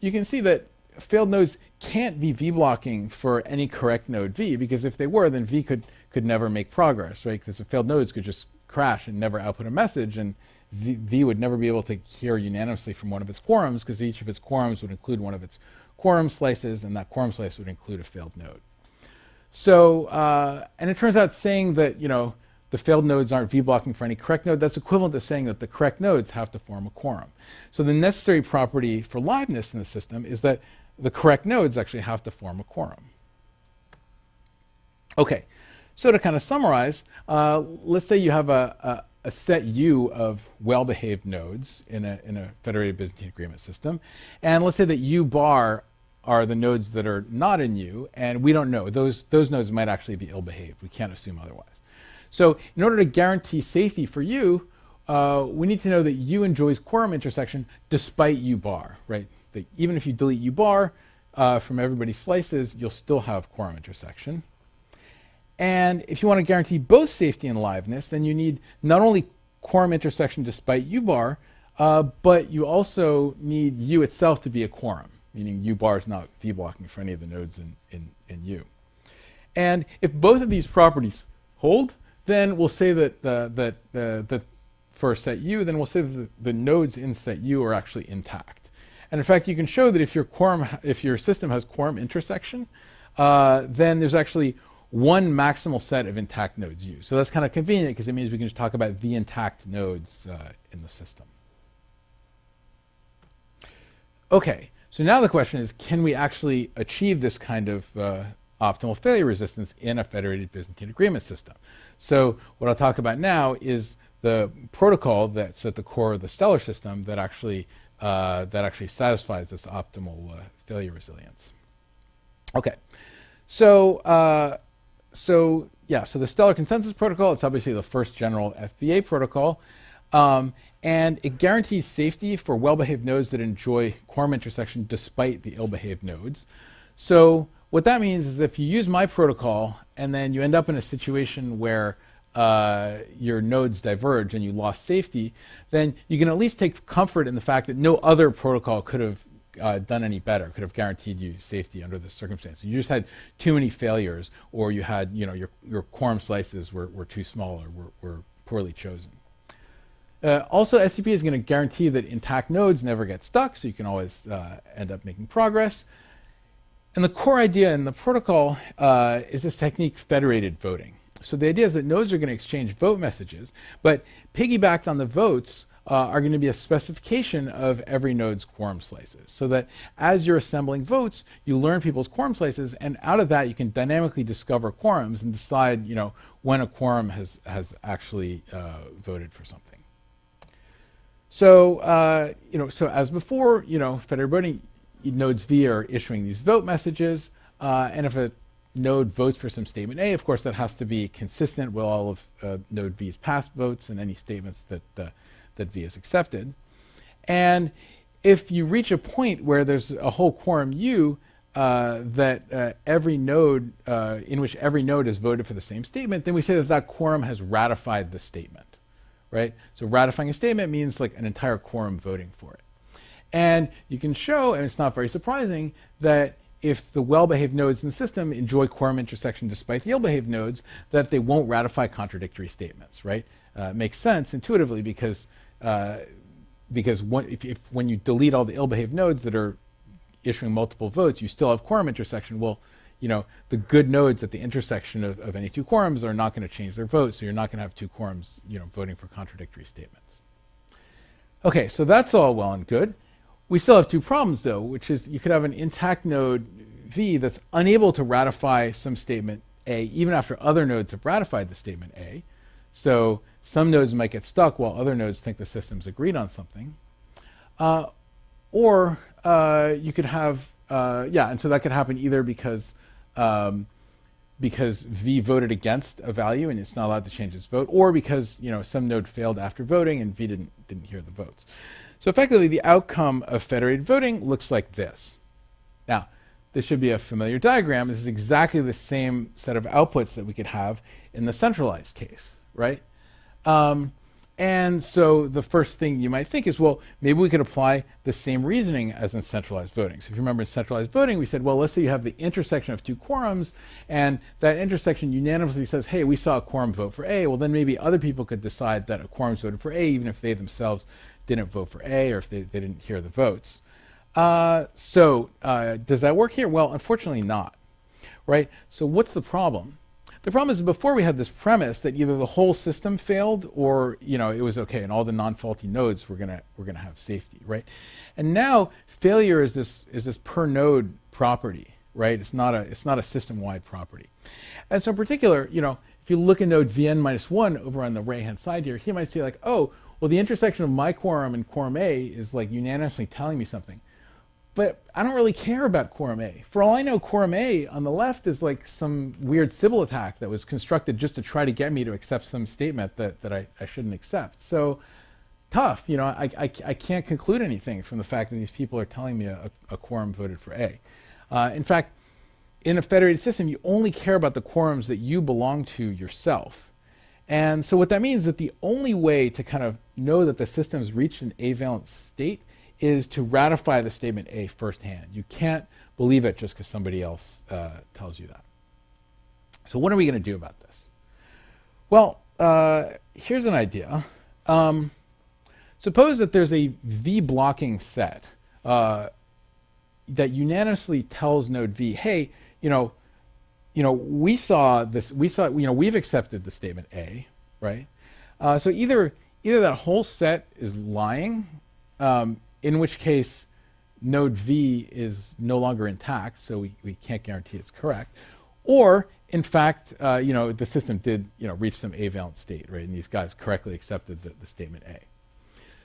you can see that failed nodes can't be V blocking for any correct node V, because if they were, then V could never make progress, right? Because the failed nodes could just crash and never output a message, and V would never be able to hear unanimously from one of its quorums, because each of its quorums would include one of its quorum slices, and that quorum slice would include a failed node. So, and it turns out saying that, the failed nodes aren't V-blocking for any correct node, that's equivalent to saying that the correct nodes have to form a quorum. So the necessary property for liveness in the system is that the correct nodes actually have to form a quorum. Okay, so to kind of summarize, let's say you have a set U of well-behaved nodes in a federated Byzantine agreement system, and let's say that U bar are the nodes that are not in U, and we don't know. Those nodes might actually be ill-behaved. We can't assume otherwise. So in order to guarantee safety for U, we need to know that U enjoys quorum intersection despite U bar, right? That even if you delete U bar from everybody's slices, you'll still have quorum intersection. And if you want to guarantee both safety and liveness, then you need not only quorum intersection despite U bar, but you also need U itself to be a quorum, meaning U bar is not V blocking for any of the nodes in U. And if both of these properties hold, then we'll say that for set U, then we'll say that the nodes in set U are actually intact. And in fact, you can show that if your system has quorum intersection, then there's actually one maximal set of intact nodes U. So that's kind of convenient because it means we can just talk about the intact nodes in the system. Okay, so now the question is, can we actually achieve this kind of optimal failure resistance in a federated Byzantine agreement system? So what I'll talk about now is the protocol that's at the core of the Stellar system that actually satisfies this optimal failure resilience. Okay, so the Stellar consensus protocol, it's obviously the first general FBA protocol, and it guarantees safety for well-behaved nodes that enjoy quorum intersection despite the ill-behaved nodes. So what that means is if you use my protocol and then you end up in a situation where your nodes diverge and you lost safety, then you can at least take comfort in the fact that no other protocol could have done any better, could have guaranteed you safety under this circumstance. You just had too many failures, or you had, your quorum slices were too small or were poorly chosen. Also, SCP is going to guarantee that intact nodes never get stuck, so you can always end up making progress. And the core idea in the protocol is this technique, federated voting. So the idea is that nodes are going to exchange vote messages, but piggybacked on the votes are going to be a specification of every node's quorum slices. So that as you're assembling votes, you learn people's quorum slices, and out of that you can dynamically discover quorums and decide, when a quorum has actually voted for something. So, so as before, federated voting, nodes V are issuing these vote messages, and if a node votes for some statement A, of course that has to be consistent with all of node V's past votes and any statements that V has accepted. And if you reach a point where there's a whole quorum U that every node, in which every node has voted for the same statement, then we say that quorum has ratified the statement, right? So ratifying a statement means like an entire quorum voting for it. And you can show, and it's not very surprising, that if the well-behaved nodes in the system enjoy quorum intersection despite the ill-behaved nodes, that they won't ratify contradictory statements, right? It makes sense intuitively because when you delete all the ill-behaved nodes that are issuing multiple votes, you still have quorum intersection. Well, the good nodes at the intersection of any two quorums are not going to change their vote, so you're not going to have two quorums, voting for contradictory statements. Okay, so that's all well and good. We still have two problems, though, which is you could have an intact node V that's unable to ratify some statement A, even after other nodes have ratified the statement A. So some nodes might get stuck while other nodes think the system's agreed on something. Or you could have, and so that could happen either because V voted against a value and it's not allowed to change its vote, or because some node failed after voting and V didn't hear the votes. So effectively, the outcome of federated voting looks like this. Now, this should be a familiar diagram. This is exactly the same set of outputs that we could have in the centralized case, right? And so the first thing you might think is, well, maybe we could apply the same reasoning as in centralized voting. So if you remember in centralized voting, we said, well, let's say you have the intersection of two quorums, and that intersection unanimously says, hey, we saw a quorum vote for A. Well, then maybe other people could decide that a quorum voted for A, even if they themselves didn't vote for A, or if they didn't hear the votes. So does that work here? Well, unfortunately not, right? So what's the problem? The problem is before we had this premise that either the whole system failed or it was okay and all the non-faulty nodes were gonna have safety, right? And now failure is this per node property, right? It's not a system-wide property. And so in particular, if you look at node Vn-1 over on the right-hand side here, he might say like, oh, well, the intersection of my quorum and quorum A is like unanimously telling me something. but I don't really care about quorum A. For all I know, quorum A on the left is like some weird Sybil attack that was constructed just to try to get me to accept some statement that I shouldn't accept. So tough, you know, I can't conclude anything from the fact that these people are telling me a quorum voted for A. In fact, in a federated system, you only care about the quorums that you belong to yourself. And so what that means is that the only way to kind of know that the system's reached an avalent state is to ratify the statement A firsthand. You can't believe it just because somebody else tells you that. So what are we going to do about this? Well, here's an idea. Suppose that there's a V blocking set that unanimously tells node V, hey, we've accepted the statement A, right? So either that whole set is lying, in which case node V is no longer intact, so we can't guarantee it's correct, or in fact, the system did, reach some avalent state, right? And these guys correctly accepted the statement A.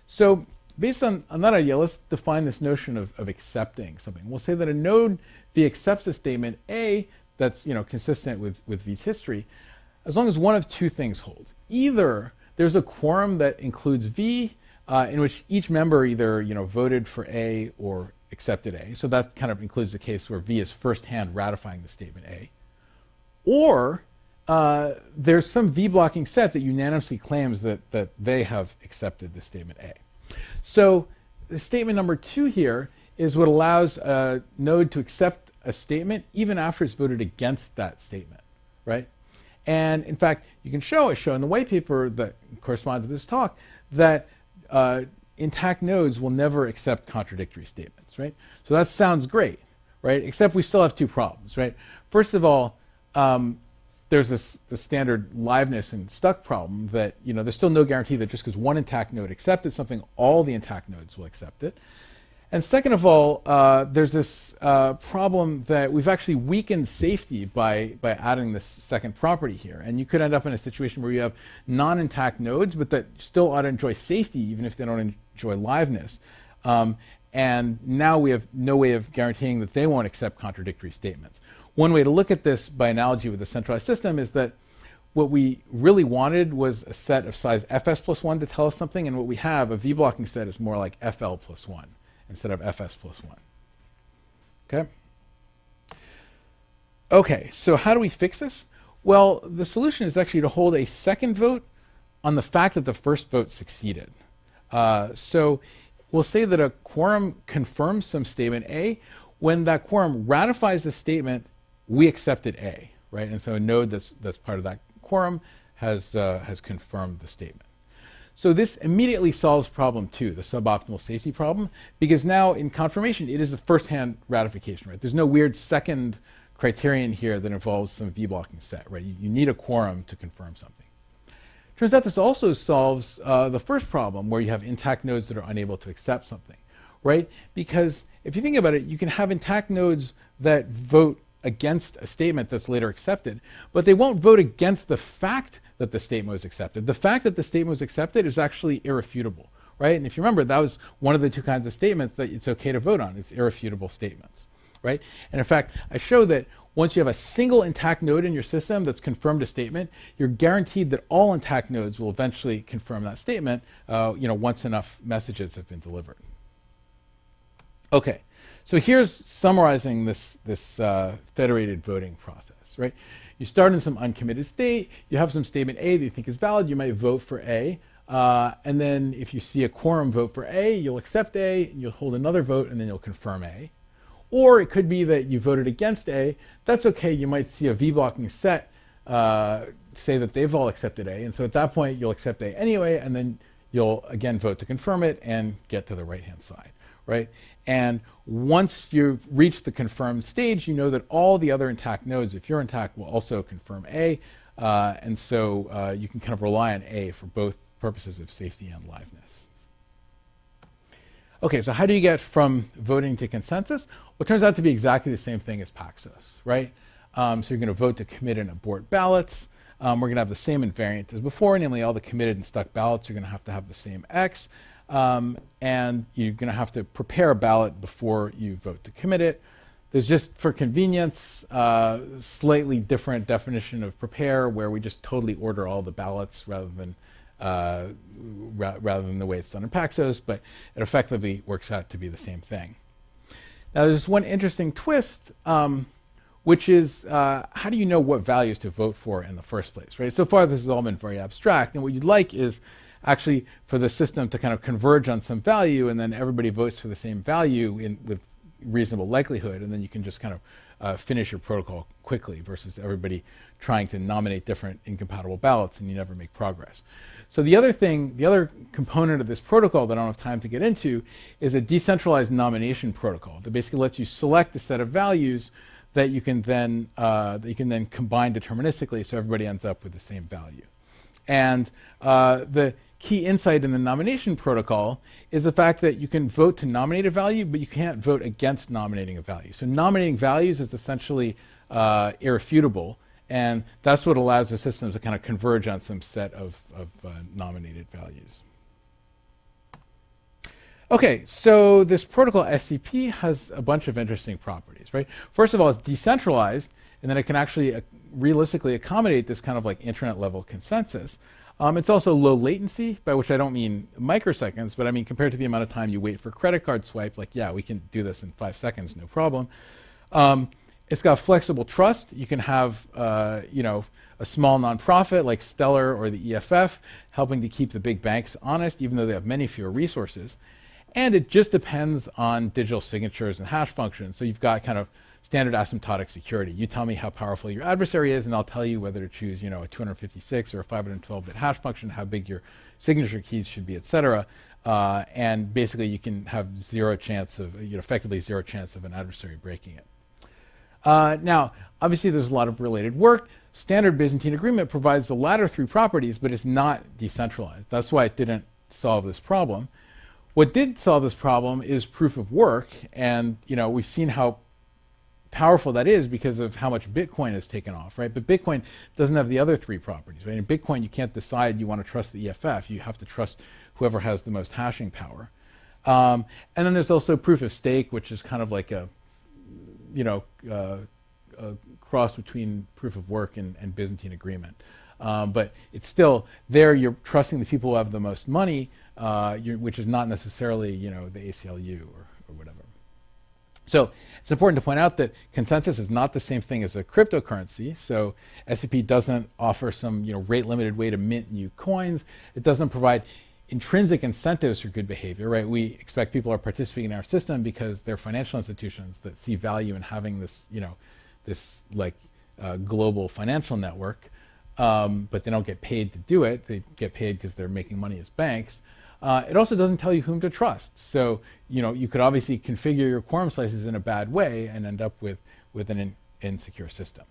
So based on that idea, let's define this notion of accepting something. We'll say that a node V accepts a statement A that's consistent with V's history, as long as one of two things holds. Either there's a quorum that includes V, in which each member either voted for A or accepted A. So that kind of includes the case where V is firsthand ratifying the statement A. Or there's some V blocking set that unanimously claims that they have accepted the statement A. So the statement number 2 here is what allows a node to accept a statement even after it's voted against that statement, right? And in fact, you can show in the white paper that corresponds to this talk that intact nodes will never accept contradictory statements, right? So that sounds great, right? Except we still have 2 problems, right? First of all, there's the standard liveness and stuck problem that there's still no guarantee that just because one intact node accepted something, all the intact nodes will accept it. And second of all, there's this problem that we've actually weakened safety by adding this second property here. And you could end up in a situation where you have non-intact nodes, but that still ought to enjoy safety even if they don't enjoy liveness. And now we have no way of guaranteeing that they won't accept contradictory statements. One way to look at this by analogy with a centralized system is that what we really wanted was a set of size fs plus 1 to tell us something, and what we have, a V blocking set, is more like fl plus 1 instead of fs plus 1. Okay? Okay, so how do we fix this? Well, the solution is actually to hold a second vote on the fact that the first vote succeeded. So we'll say that a quorum confirms some statement A. When that quorum ratifies the statement, we accepted A, right? And so a node that's part of that quorum has confirmed the statement. So this immediately solves problem 2, the suboptimal safety problem, because now in confirmation, it is a first-hand ratification, right? There's no weird second criterion here that involves some V blocking set, right? You need a quorum to confirm something. Turns out this also solves the first problem where you have intact nodes that are unable to accept something, right? Because if you think about it, you can have intact nodes that vote against a statement that's later accepted, but they won't vote against the fact that the statement was accepted. The fact that the statement was accepted is actually irrefutable, right? And if you remember, that was one of the 2 kinds of statements that it's okay to vote on. It's irrefutable statements, right? And in fact, I show that once you have a single intact node in your system that's confirmed a statement, you're guaranteed that all intact nodes will eventually confirm that statement, once enough messages have been delivered. Okay, so here's summarizing this federated voting process, right? You start in some uncommitted state, you have some statement A that you think is valid, you might vote for A, and then if you see a quorum vote for A, you'll accept A, and you'll hold another vote, and then you'll confirm A. Or it could be that you voted against A. That's okay, you might see a V blocking set say that they've all accepted A, and so at that point you'll accept A anyway, and then you'll again vote to confirm it and get to the right-hand side, right? And once you've reached the confirmed stage, you know that all the other intact nodes, if you're intact, will also confirm A, and so you can kind of rely on A for both purposes of safety and liveness. Okay, so how do you get from voting to consensus? Well, it turns out to be exactly the same thing as Paxos, right? So you're going to vote to commit and abort ballots. We're going to have the same invariant as before, namely all the committed and stuck ballots are going to have the same X. and you're going to have to prepare a ballot before you vote to commit it. There's just, for convenience, slightly different definition of prepare, where we just totally order all the ballots rather than the way it's done in Paxos, but it effectively works out to be the same thing. Now, there's one interesting twist, which is how do you know what values to vote for in the first place, right? So far, this has all been very abstract, and what you'd like is actually for the system to kind of converge on some value, and then everybody votes for the same value with reasonable likelihood, and then you can just kind of finish your protocol quickly versus everybody trying to nominate different incompatible ballots, and you never make progress. So the other component of this protocol that I don't have time to get into is a decentralized nomination protocol that basically lets you select a set of values that you can then combine deterministically, so everybody ends up with the same value. And the key insight in the nomination protocol is the fact that you can vote to nominate a value, but you can't vote against nominating a value. So nominating values is essentially irrefutable, and that's what allows the system to kind of converge on some set of nominated values. Okay, so this protocol SCP has a bunch of interesting properties, right? First of all, it's decentralized, and then it can actually realistically accommodate this kind of like internet level consensus. It's also low latency, by which I don't mean microseconds, but I mean compared to the amount of time you wait for credit card swipe, like, yeah, we can do this in 5 seconds, no problem. It's got flexible trust. You can have, a small nonprofit like Stellar or the EFF helping to keep the big banks honest, even though they have many fewer resources. And it just depends on digital signatures and hash functions. So you've got kind of standard asymptotic security. You tell me how powerful your adversary is, and I'll tell you whether to choose, a 256 or a 512-bit hash function, how big your signature keys should be, et cetera. And basically, you can have effectively zero chance of an adversary breaking it. Now, obviously, there's a lot of related work. Standard Byzantine agreement provides the latter 3 properties, but it's not decentralized. That's why it didn't solve this problem. What did solve this problem is proof of work, and we've seen how powerful that is because of how much Bitcoin has taken off, right? But Bitcoin doesn't have the other 3 properties, right? In Bitcoin, you can't decide you want to trust the EFF. You have to trust whoever has the most hashing power. And then there's also proof of stake, which is kind of like a cross between proof of work and Byzantine agreement. But it's still there. You're trusting the people who have the most money, which is not necessarily, the ACLU or whatever. So it's important to point out that consensus is not the same thing as a cryptocurrency. So SCP doesn't offer some, rate-limited way to mint new coins. It doesn't provide intrinsic incentives for good behavior, right? We expect people are participating in our system because they're financial institutions that see value in having this, global financial network, but they don't get paid to do it. They get paid because they're making money as banks. It also doesn't tell you whom to trust. So, you could obviously configure your quorum slices in a bad way and end up with an insecure system.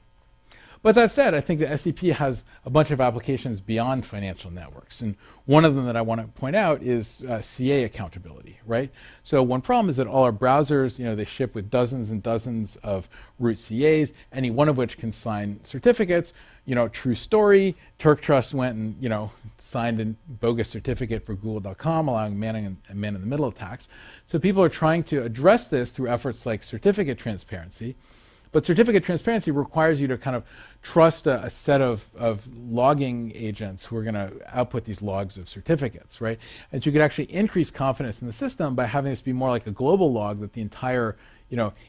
But that said, I think that SCP has a bunch of applications beyond financial networks. And one of them that I want to point out is CA accountability, right? So one problem is that all our browsers, they ship with dozens and dozens of root CAs, any one of which can sign certificates. True story, Turk Trust went and, signed a bogus certificate for Google.com, allowing man-in-the-middle attacks. So people are trying to address this through efforts like certificate transparency. But certificate transparency requires you to kind of trust a set of logging agents who are going to output these logs of certificates, right? And so you could actually increase confidence in the system by having this be more like a global log that the entire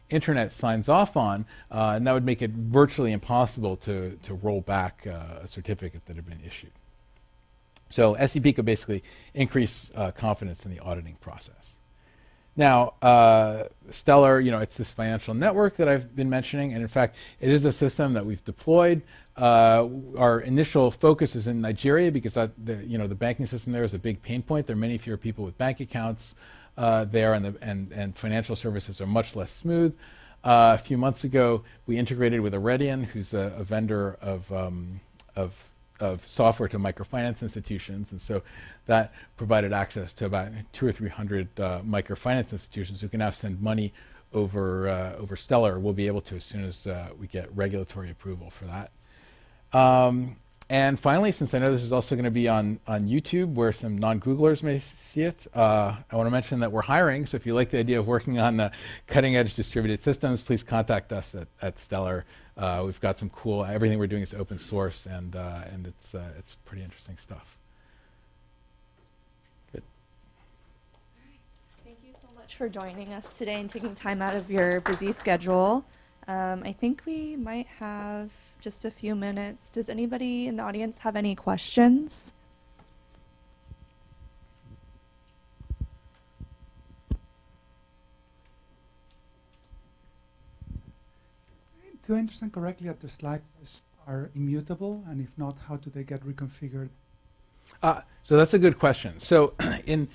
internet signs off on, and that would make it virtually impossible to roll back a certificate that had been issued. So SCP could basically increase confidence in the auditing process. Now, Stellar, it's this financial network that I've been mentioning, and in fact, it is a system that we've deployed. Our initial focus is in Nigeria because the banking system there is a big pain point. There are many fewer people with bank accounts there, and financial services are much less smooth. A few months ago, we integrated with Aredian, who's a vendor of software to microfinance institutions, and so that provided access to about 200 or 300 microfinance institutions who can now send money over Stellar. We'll be able to as soon as we get regulatory approval for that. And finally, since I know this is also going to be on YouTube, where some non-Googlers may see it, I want to mention that we're hiring. So if you like the idea of working on cutting-edge distributed systems, please contact us at Stellar. We've got some cool. Everything we're doing is open source, and it's pretty interesting stuff. Good. Thank you so much for joining us today and taking time out of your busy schedule. I think we might have just a few minutes. Does anybody in the audience have any questions? Do I understand correctly that the slices are immutable, and if not, how do they get reconfigured? So that's a good question. So in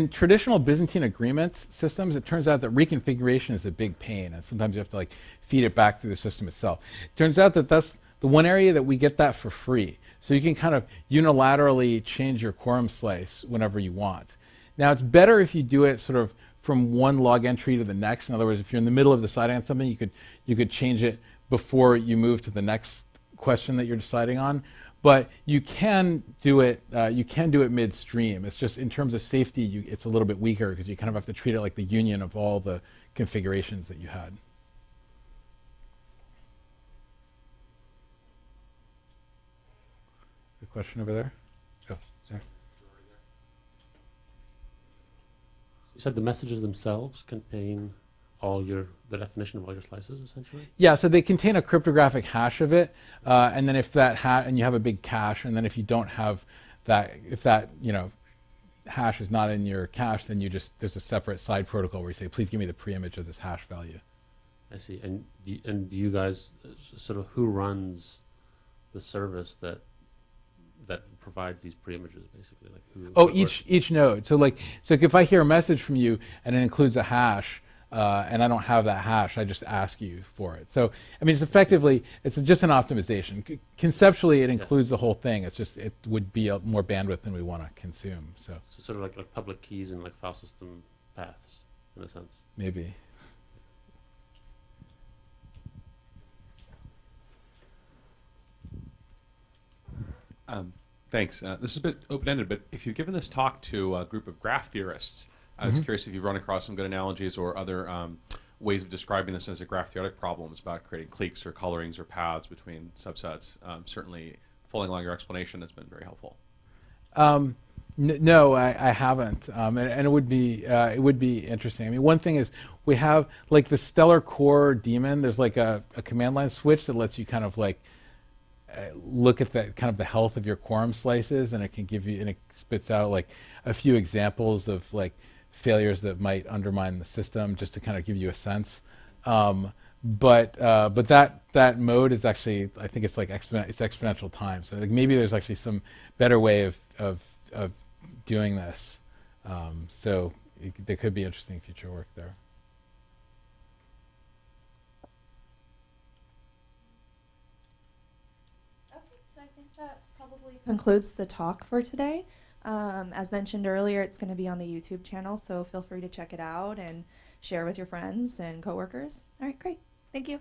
traditional Byzantine agreement systems, it turns out that reconfiguration is a big pain, and sometimes you have to like feed it back through the system itself. It turns out that that's the one area that we get that for free. So you can kind of unilaterally change your quorum slice whenever you want. Now it's better if you do it sort of from one log entry to the next. In other words, if you're in the middle of deciding on something, you could change it before you move to the next question that you're deciding on. But you can do it. You can do it midstream. It's just in terms of safety, it's a little bit weaker because you kind of have to treat it like the union of all the configurations that you had. The question over there. Oh, there. You said the messages themselves contain the definition of all your slices, essentially? Yeah, so they contain a cryptographic hash of it, and then if that and you have a big cache, and then if you don't have that, if that hash is not in your cache, then there's a separate side protocol where you say, please give me the preimage of this hash value. I see. And do you guys sort of who runs the service that provides these preimages, basically? Like who? Oh, each node. So if I hear a message from you and it includes a hash, and I don't have that hash, I just ask you for it. So, I mean, it's just an optimization. Conceptually, it includes the whole thing. It's just, it would be more bandwidth than we want to consume. So sort of like public keys and like file system paths, in a sense. Maybe. Thanks. This is a bit open-ended, but if you've given this talk to a group of graph theorists, I was curious if you've run across some good analogies or other ways of describing this as a graph theoretic problems about creating cliques or colorings or paths between subsets. Certainly, following along your explanation, has been very helpful. No, I haven't, and it would be interesting. I mean, one thing is we have like the Stellar Core daemon. There's like a command line switch that lets you kind of like look at the kind of the health of your quorum slices, and it can give you, and it spits out like a few examples of like failures that might undermine the system, just to kind of give you a sense. But that mode is actually, I think it's like exponential time. So like maybe there's actually some better way of doing this. So there could be interesting future work there. Okay, so I think that probably concludes the talk for today. As mentioned earlier, it's going to be on the YouTube channel, so feel free to check it out and share with your friends and coworkers. All right, great. Thank you.